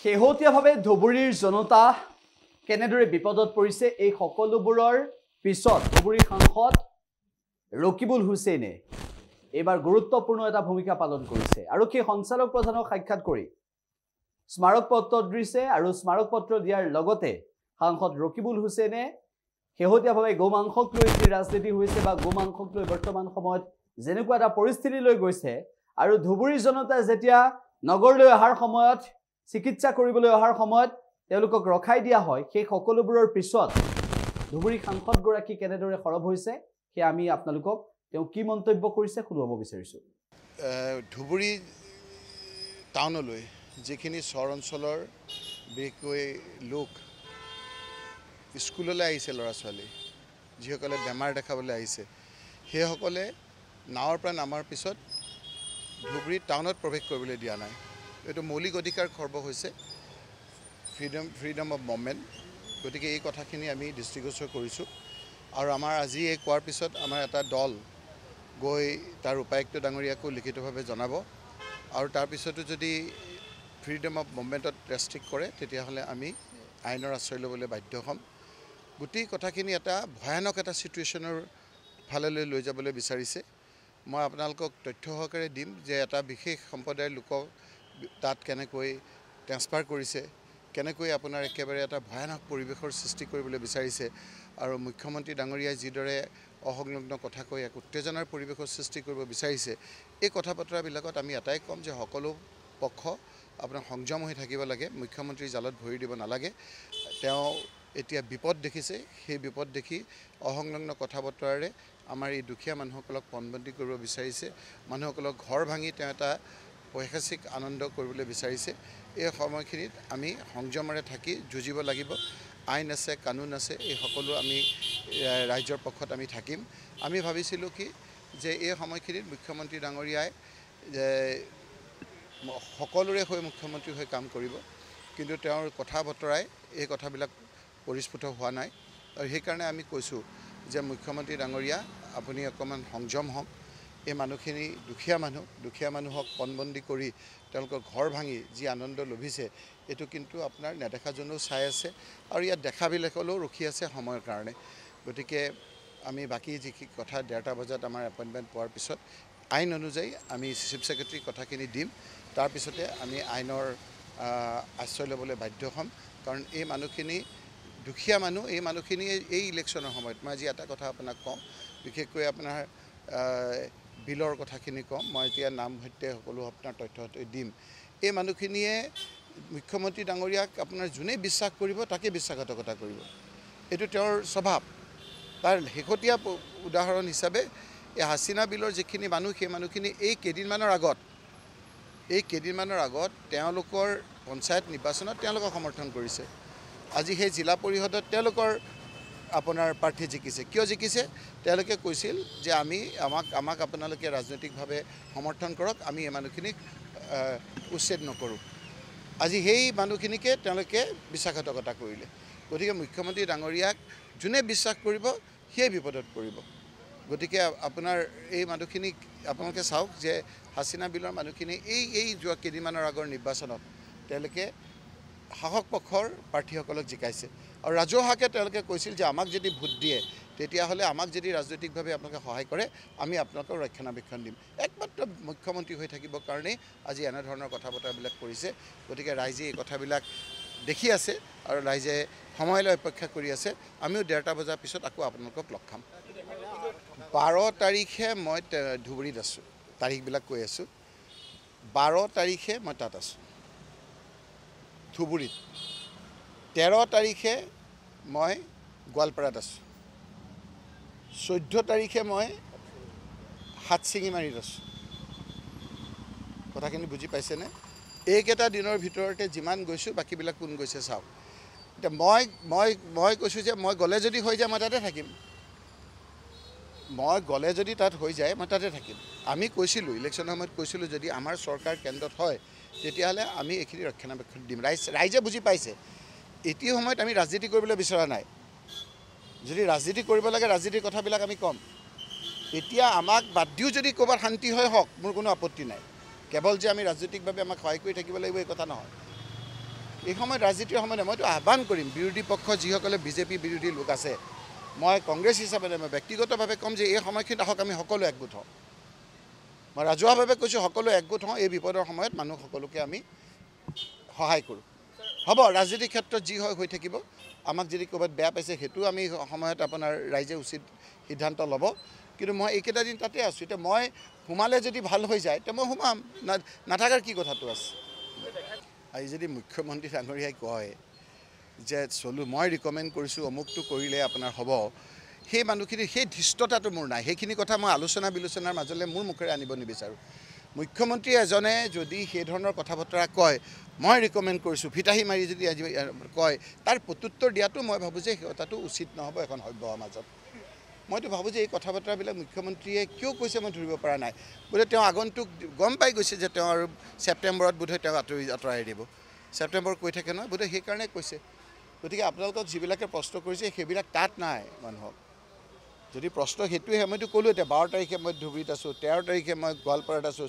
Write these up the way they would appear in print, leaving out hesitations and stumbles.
শেহতীয়াভাৱে ধুবুৰীৰ জনতা কেনেদৰে বিপদত পৰিছে এই সকলোবোৰৰ পিছত ধুবুৰী সাংসদ ৰকিবুল হুছেইনে এবাৰ গুৰুত্বপূৰ্ণ এটা ভূমিকা পালন কৰিছে আৰু সেই সঞ্চালক প্ৰধানক সাক্ষাৎ কৰি স্মাৰক পত্ৰ দিছে আৰু স্মাৰক পত্ৰ দিয়াৰ লগতে সাংসদ ৰকিবুল হুছেইনে শেহতীয়াভাৱে গোমাংসক লৈ যি ৰাজনীতি হৈছে বা গোমাংসক লৈ বৰ্তমান সময়ত যেনেকুৱা এটা পৰিস্থিতি লৈ গৈছে আৰু ধুবুৰী জনতা যেতিয়া নগৰলৈ অহাৰ সময়ত চিকিৎসা কৰিবলৈ অহাৰ সময়ত তেওঁলোকক ৰখাই দিয়া হয় সেই সকলোবোৰৰ পিছত ধুবুৰী সাংসদ গৰাকী কেনেদৰে খৰব হৈছে সেই আমি আপোনালোকক তেওঁ কি মন্তব্য কৰিছে শুনাব বিচাৰিছো ধুবুৰী টাউনলৈ যিখিনি চৰ অঞ্চলৰ বিশেষকৈ লোক স্কুললৈ আহিছে ল'ৰা ছোৱালী যিসকলে বেমাৰ দেখাবলৈ আহিছে সেইসকলে নাৱৰ পৰা নামাৰ পিছত ধুবুৰী টাউনত প্ৰৱেশ কৰিবলৈ দিয়া নাই এইটো মৌলিক অধিকাৰ খৰ্ব হৈছে ফ্ৰীডম অফ মুভমেণ্ট গতিকে এই কথাখিনি আমি দৃষ্টিগোচৰ কৰিছোঁ আৰু আমাৰ আজি এই কোৱাৰ পিছত আমাৰ এটা দল গৈ তাৰ উপায়ুক্ত ডাঙৰীয়াকো লিখিতভাৱে জনাব আৰু তাৰপিছতো যদি ফ্ৰীডম অফ মুভমেণ্টত ৰেষ্ট্ৰিক্ট কৰে তেতিয়াহ'লে আমি আইনৰ আশ্ৰয় ল'বলৈ বাধ্য হ'ম গোটেই কথাখিনি এটা ভয়ানক এটা চিটুৱেশ্যনৰ ফাললৈ লৈ যাবলৈ বিচাৰিছে মই আপোনালোকক তথ্য সহকাৰে দিম যে এটা বিশেষ সম্প্ৰদায়ৰ লোকক তাত কেনেকৈ ট্ৰেন্সফাৰ কৰিছে কেনেকৈ আপোনাৰ একেবাৰে এটা ভয়ানক পৰিৱেশৰ সৃষ্টি কৰিবলৈ বিচাৰিছে আৰু মুখ্যমন্ত্ৰী ডাঙৰীয়াই যিদৰে অসংলগ্ন কথা কৈ এক উত্তেজনাৰ পৰিৱেশৰ সৃষ্টি কৰিব বিচাৰিছে এই কথা বতৰাবিলাকত আমি এটাই ক'ম যে সকলো পক্ষ আপোনাৰ সংযম হৈ থাকিব লাগে মুখ্যমন্ত্ৰীৰ জালত ভৰি দিব নালাগে তেওঁ এতিয়া বিপদ দেখিছে সেই বিপদ দেখি অসংলগ্ন কথা বতৰাৰে আমাৰ এই দুখীয়া মানুহসকলক পণবন্দী কৰিব বিচাৰিছে মানুহসকলক ঘৰ ভাঙি তেওঁ এটা ঐতিহাসিক আনন্দ কৰিবলৈ বিচাৰিছে এই সময়খিনিত আমি সংযমেৰে থাকি যুঁজিব লাগিব আইন আছে কানুন আছে এই সকলো আমি ৰাজ্যৰ পক্ষত আমি থাকিম আমি ভাবিছিলোঁ কি যে এই সময়খিনিত মুখ্যমন্ত্ৰী ডাঙৰীয়াই সকলোৰে হৈ মুখ্যমন্ত্ৰী হৈ কাম কৰিব কিন্তু তেওঁৰ কথা বতৰাই এই কথাবিলাক পৰিস্ফুট হোৱা নাই আৰু সেইকাৰণে আমি কৈছোঁ যে মুখ্যমন্ত্ৰী ডাঙৰীয়া আপুনি অকণমান সংযম হওক এই মানুহখিনি দুখীয়া মানুহক পণবন্দী কৰি তেওঁলোকৰ ঘৰ ভাঙি যি আনন্দ লভিছে এইটো কিন্তু আপোনাৰ নেদেখাজনেও চাই আছে আৰু ইয়াত দেখাবিলাকলৈও ৰখি আছে সময়ৰ কাৰণে গতিকে আমি বাকী যিখিনি কথা 1:30 বজাত আমাৰ এপইণ্টমেণ্ট পোৱাৰ পিছত আইন অনুযায়ী আমি চিফ ছেক্ৰেটাৰীক কথাখিনি দিম তাৰপিছতে আমি আইনৰ আশ্ৰয় ল'বলৈ বাধ্য হ'ম কাৰণ এই মানুহখিনি দুখীয়া মানুহ এই মানুহখিনি এই ইলেকশ্যনৰ সময়ত মই আজি এটা কথা আপোনাক কওঁ বিশেষকৈ আপোনাৰ বিলৰ কথাখিনি কম মই এতিয়া নাম সৈতে সকলো আপোনাৰ তথ্য দিম এই মানুহখিনিয়ে মুখ্যমন্ত্ৰী ডাঙৰীয়াক আপোনাৰ যোনে বিশ্বাস কৰিব তাকে বিশ্বাসঘাতকতা কৰিব এইটো তেওঁৰ স্বভাৱ তাৰ শেহতীয়া উদাহৰণ হিচাপে এই হাছিনা বিলৰ যিখিনি মানুহ সেই মানুহখিনি এই কেইদিনমানৰ আগত তেওঁলোকৰ পঞ্চায়ত নিৰ্বাচনত তেওঁলোকক সমৰ্থন কৰিছে আজি সেই জিলা পৰিষদত তেওঁলোকৰ আপোনাৰ প্ৰাৰ্থী জিকিছে কিয় জিকিছে তেওঁলোকে কৈছিল যে আমাক আপোনালোকে ৰাজনৈতিকভাৱে সমৰ্থন কৰক আমি এই মানুহখিনিক উচ্ছেদ নকৰোঁ আজি সেই মানুহখিনিকে তেওঁলোকে বিশ্বাসঘাতকতা কৰিলে গতিকে মুখ্যমন্ত্ৰী ডাঙৰীয়াক যোনে বিশ্বাস কৰিব সেই বিপদত পৰিব গতিকে আপোনাৰ এই মানুহখিনিক আপোনালোকে চাওক যে হাছিনা বিলৰ মানুহখিনি এই যোৱা কেইদিনমানৰ আগৰ নিৰ্বাচনত তেওঁলোকে শাসক পক্ষৰ প্ৰাৰ্থীসকলক জিকাইছে আৰু ৰাজহুৱাকৈ তেওঁলোকে কৈছিল যে আমাক যদি ভোট দিয়ে তেতিয়াহ'লে আমাক যদি ৰাজনৈতিকভাৱে আপোনালোকে সহায় কৰে আমি আপোনালোকক ৰক্ষণাবেক্ষণ দিম একমাত্ৰ মুখ্যমন্ত্ৰী হৈ থাকিবৰ কাৰণেই আজি এনেধৰণৰ কথা বতৰাবিলাক কৰিছে গতিকে ৰাইজে এই কথাবিলাক দেখি আছে আৰু ৰাইজে সময়লৈ অপেক্ষা কৰি আছে আমিও 1:30 বজাৰ পিছত আকৌ আপোনালোকক লগ খাম 12 তাৰিখে মই ধুবুৰীত আছোঁ তাৰিখবিলাক কৈ আছোঁ 12 তাৰিখে মই তাত আছোঁ ধুবুৰীত 13 তাৰিখে মই গোৱালপাৰাত আছোঁ 14 তাৰিখে মই হাটশিঙিমাৰীত আছোঁ কথাখিনি বুজি পাইছেনে এইকেইটা দিনৰ ভিতৰতে যিমান গৈছোঁ বাকীবিলাক কোন গৈছে চাওক এতিয়া মই কৈছোঁ যে মই গ'লে যদি হৈ যায় মই তাতে থাকিম তাত হৈ যায় মই তাতে থাকিম আমি কৈছিলোঁ ইলেকশ্যনৰ সময়ত কৈছিলোঁ যদি আমাৰ চৰকাৰ কেন্দ্ৰত হয় তেতিয়াহ'লে আমি এইখিনি ৰক্ষণাবেক্ষণ দিম ৰাইজে বুজি পাইছে এটি সময়ত আমি ৰাজনীতি কৰিবলৈ বিচৰা নাই যদি ৰাজনীতি কৰিব লাগে ৰাজনীতিৰ কথাবিলাক আমি ক'ম এতিয়া আমাক বাদ দিও যদি ক'ৰবাত শান্তি হয় হওক মোৰ কোনো আপত্তি নাই কেৱল যে আমি ৰাজনৈতিকভাৱে আমাক সহায় কৰি থাকিব লাগিব এই কথা নহয় এই সময়ত ৰাজনীতিৰ সময়ত মইতো আহ্বান কৰিম বিৰোধী পক্ষ যিসকলে বিজেপি বিৰোধী লোক আছে মই কংগ্ৰেছ হিচাপে মই ব্যক্তিগতভাৱে ক'ম যে এই সময়খিনিত আহক আমি সকলো একগোট হওঁ মই ৰাজহুৱাভাৱে কৈছোঁ সকলো একগোট হওঁ এই বিপদৰ সময়ত মানুহ সকলোকে আমি সহায় কৰোঁ হ'ব ৰাজনীতিৰ ক্ষেত্ৰত যি হয় হৈ থাকিব আমাক যদি ক'ৰবাত বেয়া পাইছে সেইটো আমি সময়ত আপোনাৰ ৰাইজে উচিত সিদ্ধান্ত ল'ব কিন্তু মই এইকেইটা দিন তাতে আছোঁ এতিয়া মই সোমালে যদি ভাল হৈ যায় তেতিয়া মই সোমাম নাথাকাৰ কি কথাটো আছে আজি যদি মুখ্যমন্ত্ৰী ডাঙৰীয়াই কয় যে মই ৰিকমেণ্ড কৰিছোঁ অমুকটো কৰিলে আপোনাৰ হ'ব সেই মানুহখিনিৰ সেই ধৃষ্টতাটো মোৰ নাই সেইখিনি কথা মই আলোচনা বিলোচনাৰ মাজলৈ মোৰ মুখেৰে আনিব নিবিচাৰোঁ মুখ্যমন্ত্ৰী এজনে যদি সেই ধৰণৰ কথা বতৰা কয় মই ৰিকমেণ্ড কৰিছোঁ ফিতাহী মাৰি যদি আজি কয় তাৰ প্ৰত্যুত্তৰ দিয়াটো মই ভাবোঁ যে কথাটো উচিত নহ'ব এখন সভ্যৰ মাজত মইতো ভাবোঁ যে এই কথা বতৰাবিলাক মুখ্যমন্ত্ৰীয়ে কিয় কৈছে মই ধৰিব পৰা নাই বোধহয় তেওঁ আগন্তুক গম পাই গৈছে যে তেওঁ আৰু ছেপ্টেম্বৰত বোধহয় তেওঁ আঁতৰাই দিব ছেপ্টেম্বৰ কৈ থাকে নহয় বোধহয় সেইকাৰণে কৈছে গতিকে আপোনালোকক যিবিলাকে প্ৰশ্ন কৰিছে সেইবিলাক তাত নাই মানুহক যদি প্ৰশ্ন সেইটোৱে মইতো ক'লোঁ এতিয়া 12 তাৰিখে মই ধুবুৰীত আছোঁ 13 তাৰিখে মই গোৱালপাৰাত আছোঁ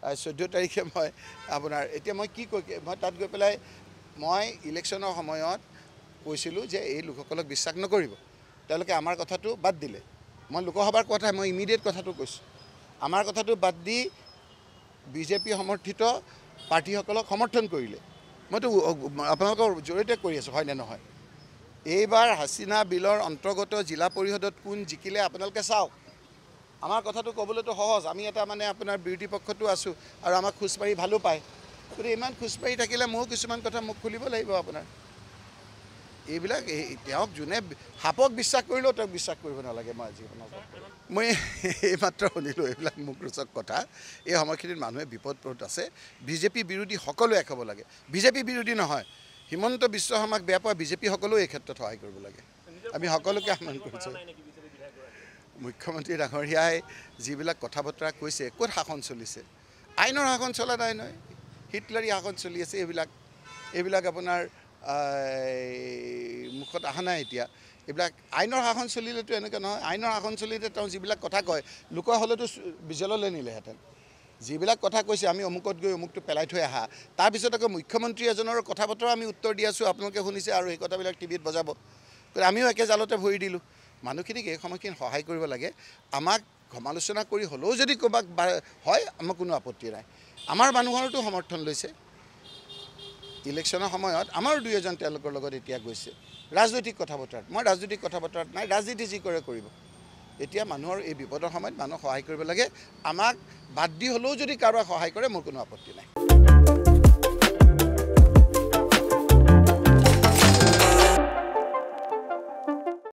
14 তাৰিখে মই আপোনাৰ এতিয়া মই কি মই তাত গৈ পেলাই মই ইলেকশ্যনৰ সময়ত কৈছিলোঁ যে এই লোকসকলক বিশ্বাস নকৰিব তেওঁলোকে আমাৰ কথাটো বাদ দিলে মই লোকসভাৰ কথা মই ইমিডিয়েট কথাটো কৈছোঁ আমাৰ কথাটো বাদ দি বিজেপি সমৰ্থিত পাৰ্টিসকলক সমৰ্থন কৰিলে মইতো আপোনালোকৰ জৰিয়তে কৰি আছোঁ হয়নে নহয় এইবাৰ হাছিনা বিলৰ অন্তৰ্গত জিলা পৰিষদত কোন জিকিলে আপোনালোকে চাওক আমাৰ কথাটো ক'বলৈতো সহজ আমি এটা মানে আপোনাৰ বিৰোধী পক্ষতো আছোঁ আৰু আমাক খোজপাৰি ভালো পায় গতিকে ইমান খোজপাৰি থাকিলে ময়ো কিছুমান কথা মুখ খুলিব লাগিব আপোনাৰ এইবিলাক তেওঁক যোনে সাপক বিশ্বাস কৰিলেও তেওঁক বিশ্বাস কৰিব নালাগে মই আজি মই এইমাত্ৰ শুনিলোঁ এইবিলাক মুখ ৰোচক কথা এই সময়খিনিত মানুহে বিপদপ্ৰত আছে বিজেপি বিৰোধী সকলো এক হ'ব লাগে বিজেপি বিৰোধী নহয় হিমন্ত বিশ্ব শৰ্মাক বেয়া পোৱা বিজেপি সকলো এই ক্ষেত্ৰত সহায় কৰিব লাগে আমি সকলোকে আহ্বান কৰিছোঁ মুখ্যমন্ত্ৰী ডাঙৰীয়াই যিবিলাক কথা বতৰা কৈছে ক'ত শাসন চলিছে আইনৰ শাসন চলা নাই নহয় হিটলাৰী শাসন চলি আছে এইবিলাক আপোনাৰ মুখত অহা নাই এতিয়া এইবিলাক আইনৰ শাসন চলিলেতো এনেকৈ নহয় আইনৰ শাসন চলিলে তেওঁ যিবিলাক কথা কয় লোকৰ হ'লেতো জেললৈ নিলেহেঁতেন যিবিলাক কথা কৈছে আমি অমুকত গৈ অমুকটো পেলাই থৈ আহা তাৰপিছত আকৌ মুখ্যমন্ত্ৰী এজনৰ কথা বতৰা আমি উত্তৰ দি আছোঁ আপোনালোকে শুনিছে আৰু সেই কথাবিলাক টিভিত বজাব গতিকে আমিও একে জালতে ভৰি দিলোঁ মানুহখিনিক এই সময়খিনি সহায় কৰিব লাগে আমাক সমালোচনা কৰি হ'লেও যদি ক'ৰবাত হয় আমাৰ কোনো আপত্তি নাই আমাৰ মানুহৰতো সমৰ্থন লৈছে ইলেকশ্যনৰ সময়ত আমাৰো দুই এজন তেওঁলোকৰ লগত এতিয়া গৈছে ৰাজনৈতিক কথা বতৰাত মই ৰাজনৈতিক কথা বতৰাত নাই ৰাজনীতি যি কৰে কৰিব এতিয়া মানুহৰ এই বিপদৰ সময়ত মানুহক সহায় কৰিব লাগে আমাক বাদ দি হ'লেও যদি কাৰোবাক সহায় কৰে মোৰ কোনো আপত্তি নাই